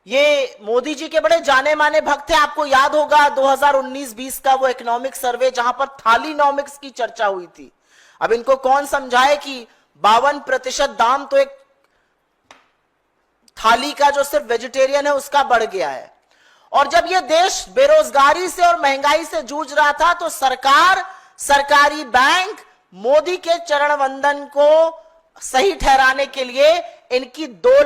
ये मोदी जी के बड़े जाने माने भक्त थे। आपको याद होगा 2019-20 का वो इकोनॉमिक सर्वे जहां पर थालीनॉमिक्स की चर्चा हुई थी। अब इनको कौन समझाए कि 52% दाम तो एक थाली का जो सिर्फ वेजिटेरियन है उसका बढ़ गया है। और जब ये देश बेरोजगारी से और महंगाई से जूझ रहा था तो सरकार, सरकारी बैंक मोदी के चरण वंदन को सही ठहराने के लिए इनकी 2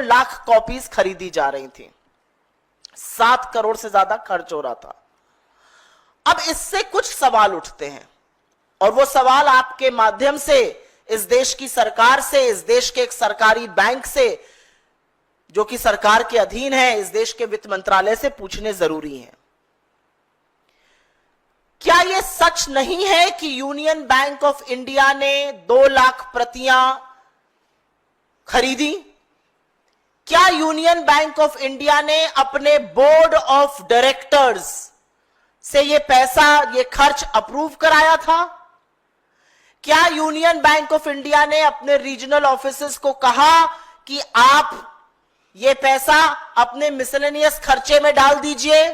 लाख कॉपीज खरीदी जा रही थी। 7 करोड़ से ज्यादा खर्च हो रहा था। अब इससे कुछ सवाल उठते हैं और वो सवाल आपके माध्यम से इस देश की सरकार से, इस देश के एक सरकारी बैंक से जो कि सरकार के अधीन है, इस देश के वित्त मंत्रालय से पूछने जरूरी है। क्या यह सच नहीं है कि यूनियन बैंक ऑफ इंडिया ने 2 लाख प्रतियां खरीदी? क्या यूनियन बैंक ऑफ इंडिया ने अपने बोर्ड ऑफ डायरेक्टर्स से यह पैसा, यह खर्च अप्रूव कराया था? क्या यूनियन बैंक ऑफ इंडिया ने अपने रीजनल ऑफिसर्स को कहा कि आप ये पैसा अपने मिसलेनियस खर्चे में डाल दीजिए?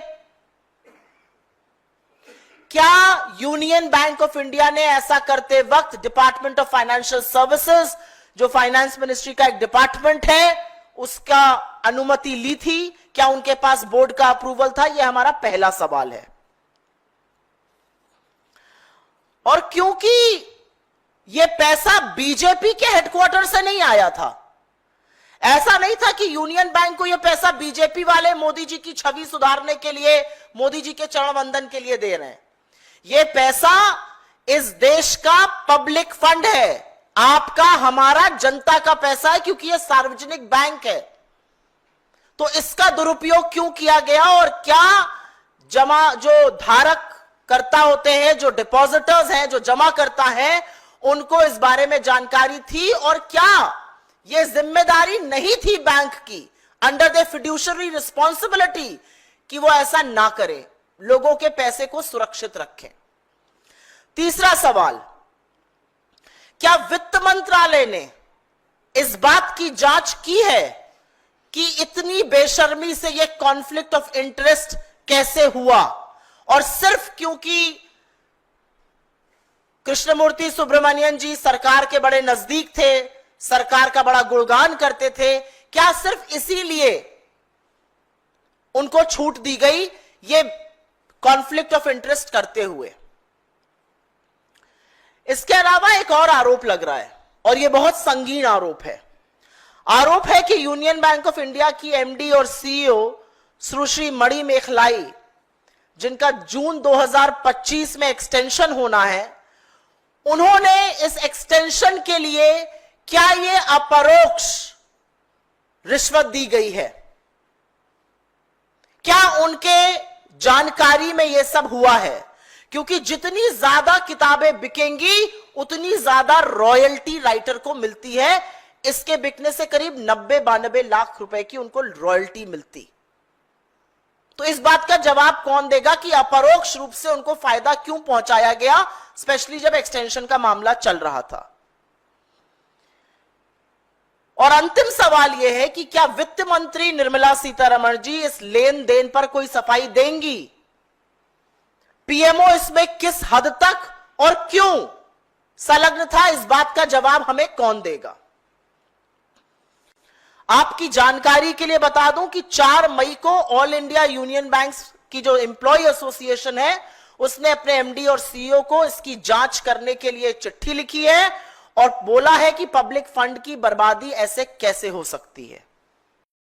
क्या यूनियन बैंक ऑफ इंडिया ने ऐसा करते वक्त डिपार्टमेंट ऑफ फाइनेंशियल सर्विसेज, जो फाइनेंस मिनिस्ट्री का एक डिपार्टमेंट है, उसका अनुमति ली थी? क्या उनके पास बोर्ड का अप्रूवल था? यह हमारा पहला सवाल है। और क्योंकि यह पैसा बीजेपी के हेडक्वार्टर से नहीं आया था, ऐसा नहीं था कि यूनियन बैंक को यह पैसा बीजेपी वाले मोदी जी की छवि सुधारने के लिए, मोदी जी के चरण वंदन के लिए दे रहे हैं। यह पैसा इस देश का पब्लिक फंड है, आपका, हमारा, जनता का पैसा है, क्योंकि यह सार्वजनिक बैंक है। तो इसका दुरुपयोग क्यों किया गया और क्या जो धारक करता होते हैं, जो डिपॉजिटर्स हैं, जो जमा करता है, उनको इस बारे में जानकारी थी? और क्या यह जिम्मेदारी नहीं थी बैंक की, अंडर द फिड्यूशरी रिस्पॉन्सिबिलिटी, कि वो ऐसा ना करे, लोगों के पैसे को सुरक्षित रखें? तीसरा सवाल, क्या वित्त मंत्रालय ने इस बात की जांच की है कि इतनी बेशर्मी से यह कॉन्फ्लिक्ट ऑफ इंटरेस्ट कैसे हुआ? और सिर्फ क्योंकि कृष्णमूर्ति सुब्रमण्यन जी सरकार के बड़े नजदीक थे, सरकार का बड़ा गुणगान करते थे, क्या सिर्फ इसीलिए उनको छूट दी गई ये कॉन्फ्लिक्ट ऑफ इंटरेस्ट करते हुए? इसके अलावा एक और आरोप लग रहा है और यह बहुत संगीन आरोप है। आरोप है कि यूनियन बैंक ऑफ इंडिया की एमडी और सीईओ सुश्री मणि मेखलाई, जिनका जून 2025 में एक्सटेंशन होना है, उन्होंने इस एक्सटेंशन के लिए क्या यह अपरोक्ष रिश्वत दी गई है? क्या उनके जानकारी में यह सब हुआ है? क्योंकि जितनी ज्यादा किताबें बिकेंगी उतनी ज्यादा रॉयल्टी राइटर को मिलती है। इसके बिकने से करीब 90-92 लाख रुपए की उनको रॉयल्टी मिलती। तो इस बात का जवाब कौन देगा कि अपरोक्ष रूप से उनको फायदा क्यों पहुंचाया गया, स्पेशली जब एक्सटेंशन का मामला चल रहा था? और अंतिम सवाल यह है कि क्या वित्त मंत्री निर्मला सीतारमण जी इस लेन देन पर कोई सफाई देंगी? पीएमओ इसमें किस हद तक और क्यों संलग्न था, इस बात का जवाब हमें कौन देगा? आपकी जानकारी के लिए बता दूं कि 4 मई को ऑल इंडिया यूनियन बैंक्स की जो एम्प्लॉय एसोसिएशन है, उसने अपने एमडी और सीईओ को इसकी जांच करने के लिए चिट्ठी लिखी है और बोला है कि पब्लिक फंड की बर्बादी ऐसे कैसे हो सकती है।